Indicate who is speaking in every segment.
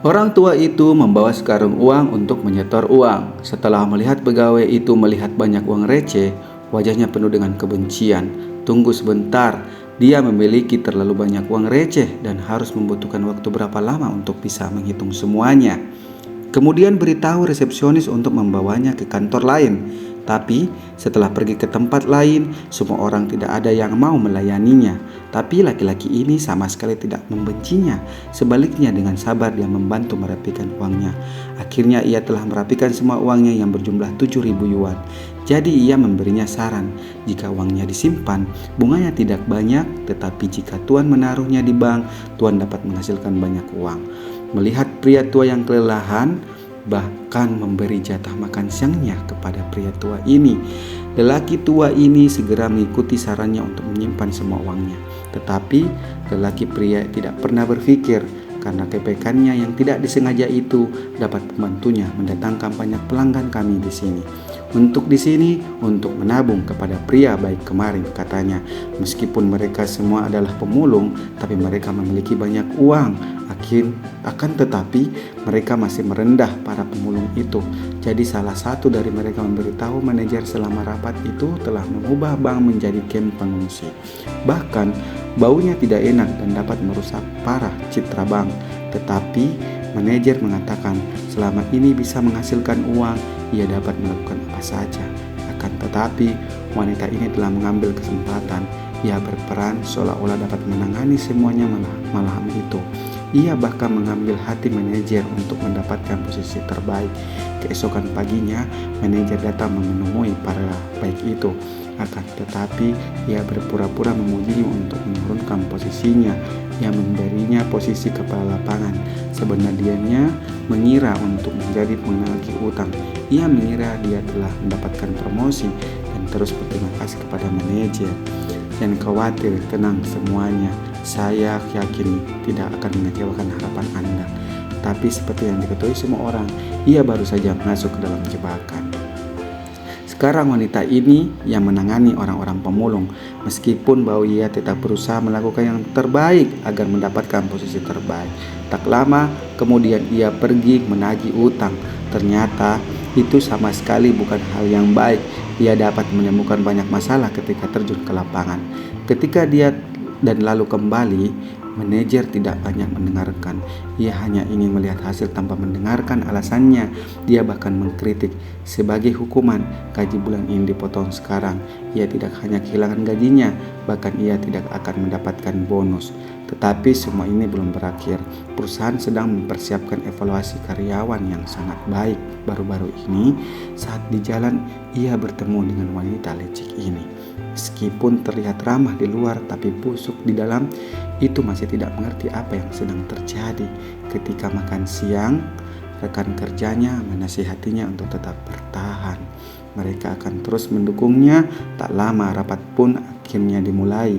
Speaker 1: Orang tua itu membawa sekarung uang untuk menyetor uang. Setelah melihat pegawai itu melihat banyak uang receh, wajahnya penuh dengan kebencian. Tunggu sebentar, dia memiliki terlalu banyak uang receh dan harus membutuhkan waktu berapa lama untuk bisa menghitung semuanya. Kemudian beritahu resepsionis untuk membawanya ke kantor lain. Tapi setelah pergi ke tempat lain, semua orang tidak ada yang mau melayaninya. Tapi laki-laki ini sama sekali tidak membencinya. Sebaliknya dengan sabar dia membantu merapikan uangnya. Akhirnya ia telah merapikan semua uangnya yang berjumlah 7.000 yuan. Jadi ia memberinya saran, jika uangnya disimpan, bunganya tidak banyak, tetapi jika Tuan menaruhnya di bank, Tuan dapat menghasilkan banyak uang. Melihat pria tua yang kelelahan, bahkan memberi jatah makan siangnya kepada pria tua ini. Lelaki tua ini segera mengikuti sarannya untuk menyimpan semua uangnya. Tetapi lelaki pria tidak pernah berpikir karena kebaikannya yang tidak disengaja itu dapat membantunya mendatangkan banyak pelanggan kami di sini. Untuk di sini untuk menabung kepada pria baik kemarin, katanya. Meskipun mereka semua adalah pemulung, tapi mereka memiliki banyak uang. Akan tetapi mereka masih merendah para pemulung itu. Jadi salah satu dari mereka memberitahu manajer selama rapat itu telah mengubah bank menjadi kamp pengungsi. Bahkan baunya tidak enak dan dapat merusak parah citra bank. Tetapi manajer mengatakan selama ini bisa menghasilkan uang, ia dapat melakukan apa saja. Akan tetapi wanita ini telah mengambil kesempatan. Ia berperan seolah-olah dapat menangani semuanya malam itu. Ia bahkan mengambil hati manajer untuk mendapatkan posisi terbaik. Keesokan paginya, manajer datang menemui para baik itu. Akan tetapi, ia berpura-pura memujinya untuk menurunkan posisinya. Ia memberinya posisi kepala lapangan. Sebenarnya mengira untuk menjadi penagih utang. Ia mengira dia telah mendapatkan promosi dan terus berterima kasih kepada manajer. Jangan khawatir, tenang semuanya. Saya yakin tidak akan mengecewakan harapan Anda. Tapi seperti yang diketahui semua orang, ia baru saja masuk ke dalam jebakan. Sekarang wanita ini yang menangani orang-orang pemulung. Meskipun bahwa ia tetap berusaha melakukan yang terbaik agar mendapatkan posisi terbaik. Tak lama kemudian ia pergi menagih utang. Ternyata itu sama sekali bukan hal yang baik. Ia dapat menemukan banyak masalah ketika terjun ke lapangan. Ketika dia dan lalu kembali, manajer tidak banyak mendengarkan. Ia hanya ingin melihat hasil tanpa mendengarkan alasannya. Dia bahkan mengkritik, sebagai hukuman, gaji bulan ini dipotong sekarang. Ia tidak hanya kehilangan gajinya, bahkan ia tidak akan mendapatkan bonus. Tetapi semua ini belum berakhir. Perusahaan sedang mempersiapkan evaluasi karyawan yang sangat baik. Baru-baru ini, saat di jalan, ia bertemu dengan wanita licik ini. Meskipun terlihat ramah di luar tapi busuk di dalam, itu masih tidak mengerti apa yang sedang terjadi. Ketika makan siang, rekan kerjanya menasihatinya untuk tetap bertahan. Mereka akan terus mendukungnya. Tak lama rapat pun akhirnya dimulai.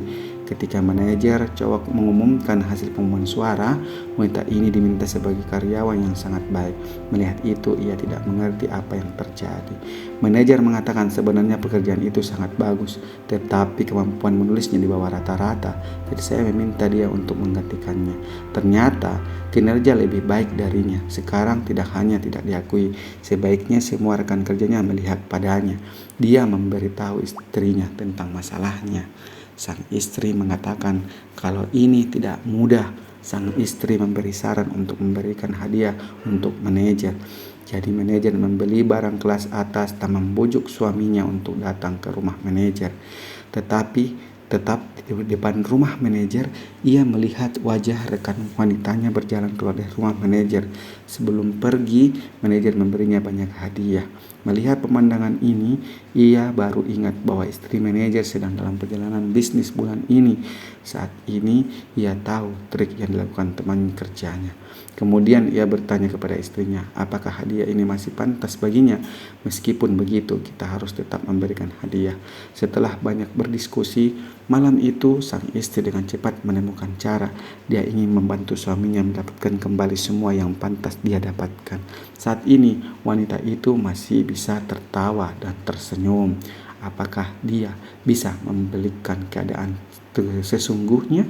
Speaker 1: Ketika manajer cowok mengumumkan hasil pengumuman suara, wanita ini diminta sebagai karyawan yang sangat baik. Melihat itu, ia tidak mengerti apa yang terjadi. Manajer mengatakan sebenarnya pekerjaan itu sangat bagus, tetapi kemampuan menulisnya di bawah rata-rata. Jadi saya meminta dia untuk menggantikannya. Ternyata kinerja lebih baik darinya. Sekarang tidak hanya tidak diakui, sebaiknya semua rekan kerjanya melihat padanya. Dia memberitahu istrinya tentang masalahnya. Sang istri mengatakan kalau ini tidak mudah. Sang istri memberi saran untuk memberikan hadiah untuk manajer. Jadi manajer membeli barang kelas atas dan membujuk suaminya untuk datang ke rumah manajer. Tetapi tetap di depan rumah manajer, ia melihat wajah rekan wanitanya berjalan keluar dari rumah manajer. Sebelum pergi, manajer memberinya banyak hadiah. Melihat pemandangan ini, ia baru ingat bahwa istri manajer sedang dalam perjalanan bisnis bulan ini. Saat ini, ia tahu trik yang dilakukan teman kerjanya. Kemudian ia bertanya kepada istrinya, apakah hadiah ini masih pantas baginya? Meskipun begitu, kita harus tetap memberikan hadiah. Setelah banyak berdiskusi, malam itu sang istri dengan cepat menemukan cara. Dia ingin membantu suaminya mendapatkan kembali semua yang pantas dia dapatkan. Saat ini, wanita itu masih bisa tertawa dan tersenyum. Apakah dia bisa membalikan keadaan sesungguhnya?